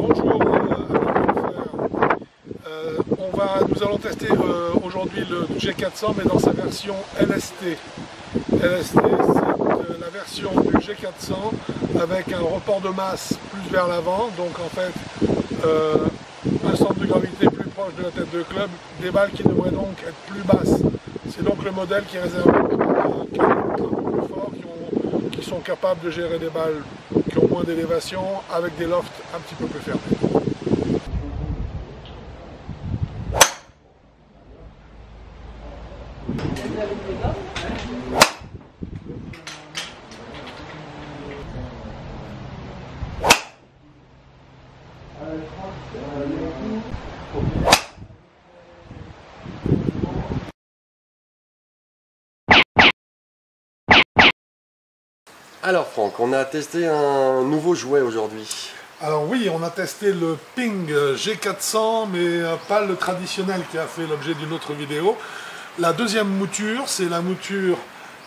Bonjour, nous allons tester aujourd'hui le G400 mais dans sa version LST. LST, c'est la version du G400 avec un report de masse plus vers l'avant, donc en fait un centre de gravité plus proche de la tête de club, des balles qui devraient donc être plus basses. C'est donc le modèle qui est réservé aux calibre plus forts qui sont capables de gérer des balles qui ont moins d'élévation avec des lofts un petit peu plus fermés. Alors Franck, on a testé un nouveau jouet aujourd'hui. Alors oui, on a testé le Ping G400, mais pas le traditionnel qui a fait l'objet d'une autre vidéo. La deuxième mouture, c'est la mouture,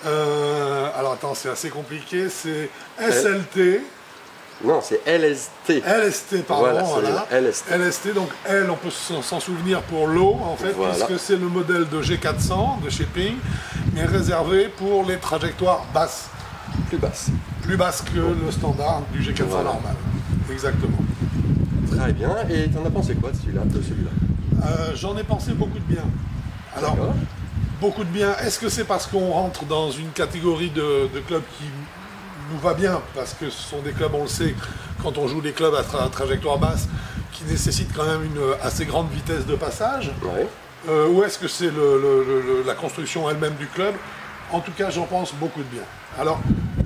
alors attends, c'est assez compliqué, c'est SLT. Non, c'est LST. LST, pardon, voilà. LST. LST, donc L, on peut s'en souvenir pour l'eau, en fait, voilà, puisque c'est le modèle de G400 de chez Ping, mais réservé pour les trajectoires basses. Plus basse que le standard du G400 normal. Exactement. Très bien. Et tu en as pensé quoi de celui-là, J'en ai pensé beaucoup de bien. Alors, beaucoup de bien. Est-ce que c'est parce qu'on rentre dans une catégorie de clubs qui nous va bien, parce que ce sont des clubs, on le sait, quand on joue des clubs à trajectoire basse, qui nécessitent quand même une assez grande vitesse de passage, ou est-ce que c'est la construction elle-même du club? En tout cas, j'en pense beaucoup de bien. Alors,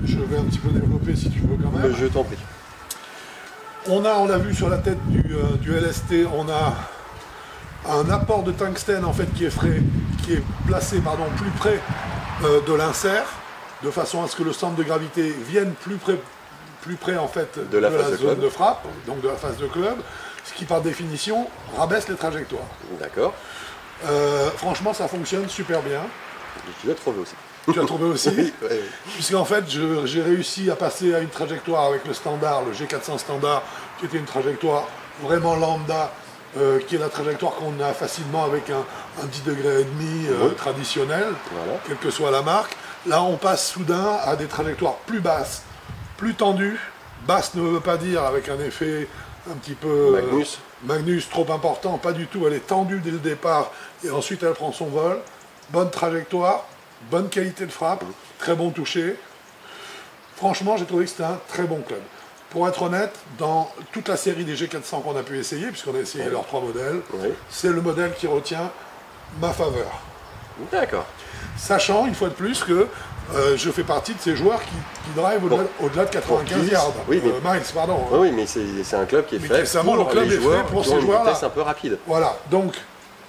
je vais un petit peu développer si tu veux quand même. Je t'en prie. On a vu sur la tête du LST, on a un apport de tungstène en fait qui est placé plus près de l'insert, de façon à ce que le centre de gravité vienne plus près en fait de la zone de frappe, donc de la phase de club, ce qui par définition rabaisse les trajectoires. D'accord. Franchement, ça fonctionne super bien. Tu l'as trouvé aussi. Tu l'as trouvé aussi? Oui. Puisqu'en fait, j'ai réussi à passer à une trajectoire avec le standard, le G400 standard, qui était une trajectoire vraiment lambda, qui est la trajectoire qu'on a facilement avec un 10 degrés et demi traditionnel, quelle que soit la marque. Là, on passe soudain à des trajectoires plus basses, plus tendues. Basse ne veut pas dire avec un effet un petit peu Magnus trop important, pas du tout. Elle est tendue dès le départ et ensuite elle prend son vol. Bonne trajectoire. Bonne qualité de frappe, très bon toucher. Franchement, j'ai trouvé que c'était un très bon club. Pour être honnête, dans toute la série des G400 qu'on a pu essayer, puisqu'on a essayé leurs 3 modèles, c'est le modèle qui retient ma faveur. D'accord. Sachant, une fois de plus, que je fais partie de ces joueurs qui drivent au-delà de 95 yards. Oui, mais, miles, pardon. Oui, mais c'est un club qui est fait pour les joueurs qui ont une vitesse un peu rapide. Voilà, donc...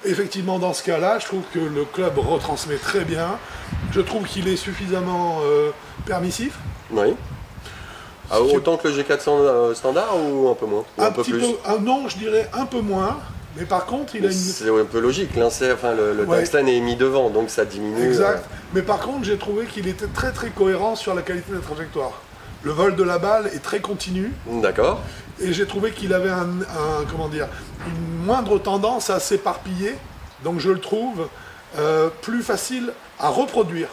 Effectivement, dans ce cas-là, je trouve que le club retransmet très bien. Je trouve qu'il est suffisamment permissif. Oui. Autant que le G400 standard ou un peu moins? Un peu plus. Non, je dirais un peu moins. Mais par contre, il a une... C'est un peu logique. Le tungstène est mis devant, donc ça diminue. Exact. Mais par contre, j'ai trouvé qu'il était très très cohérent sur la qualité des trajectoires. Le vol de la balle est très continu. D'accord. Et j'ai trouvé qu'il avait une moindre tendance à s'éparpiller. Donc je le trouve plus facile à reproduire.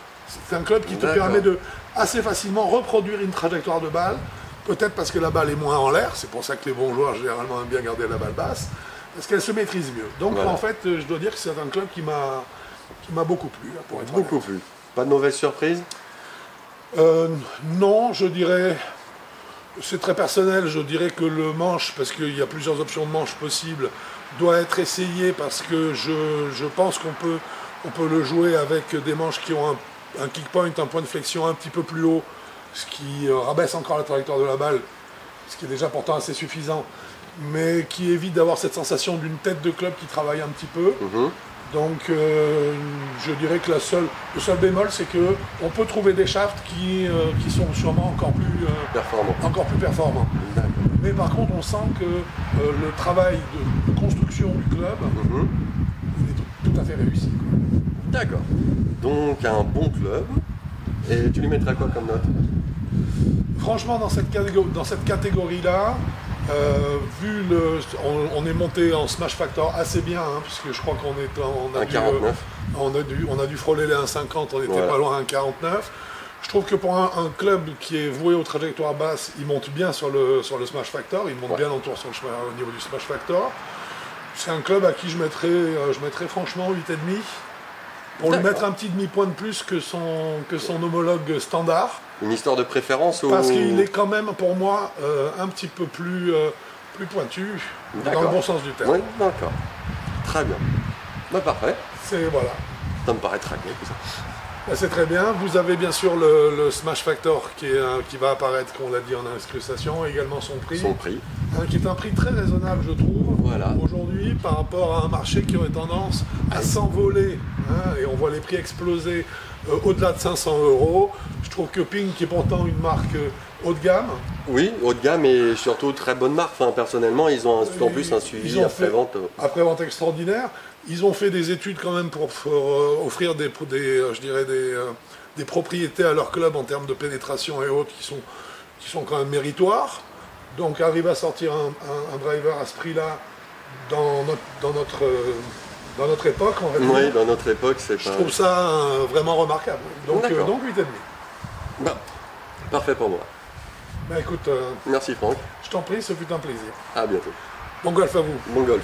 C'est un club qui te permet de assez facilement reproduire une trajectoire de balle. Peut-être parce que la balle est moins en l'air. C'est pour ça que les bons joueurs généralement aiment bien garder la balle basse. Parce qu'elle se maîtrise mieux. Donc en fait, je dois dire que c'est un club qui m'a beaucoup plu. Pour être beaucoup plu. Pas de mauvaise surprise? Non, je dirais, c'est très personnel, je dirais que le manche, parce qu'il y a plusieurs options de manche possibles, doit être essayé parce que je pense qu'on peut le jouer avec des manches qui ont un kick point, un point de flexion un petit peu plus haut, ce qui rabaisse encore la trajectoire de la balle, ce qui est déjà pourtant assez suffisant, mais qui évite d'avoir cette sensation d'une tête de club qui travaille un petit peu. Donc je dirais que le seul bémol, c'est qu'on peut trouver des shafts qui sont sûrement encore plus performants. Mais par contre, on sent que le travail de construction du club est tout à fait réussi. D'accord. Donc un bon club. Et tu lui mettras quoi comme note? Franchement, dans cette catégorie-là, On est monté en Smash Factor assez bien, hein, puisque je crois on a dû frôler les 1,50, on était Voilà. pas loin à 1,49. Je trouve que pour un club qui est voué aux trajectoires basses, il monte bien sur le Smash Factor, il monte bien en tour au niveau du Smash Factor. C'est un club à qui je mettrais franchement 8,5 pour lui mettre un petit demi-point de plus que son homologue standard. Une histoire de préférence ou... Parce qu'il est quand même, pour moi, un petit peu plus pointu, dans le bon sens du terme. Oui, d'accord. Très bien. Bah, parfait. Voilà. Ça me paraît très bien tout ça. C'est très bien. Vous avez bien sûr le Smash Factor qui va apparaître, comme on l'a dit, en incrustation, également son prix. Son prix. Qui est un prix très raisonnable, je trouve, Voilà. aujourd'hui, par rapport à un marché qui aurait tendance à s'envoler. Et on voit les prix exploser au-delà de 500 €. Je trouve que Ping, qui est pourtant une marque haut de gamme. Oui, haut de gamme et surtout très bonne marque. Enfin, personnellement, ils ont en plus un suivi après-vente. Après-vente extraordinaire. Ils ont fait des études quand même pour offrir des propriétés à leur club en termes de pénétration et autres qui sont quand même méritoires. Donc arriver à sortir un driver à ce prix-là dans notre époque, on va dire. Oui, dans notre époque, c'est Je trouve ça vraiment remarquable. Donc 8,5. Bah, parfait pour moi. Bah écoute, Merci Franck. je t'en prie, ce fut un plaisir. À bientôt. Bon golf à vous. Bon golf.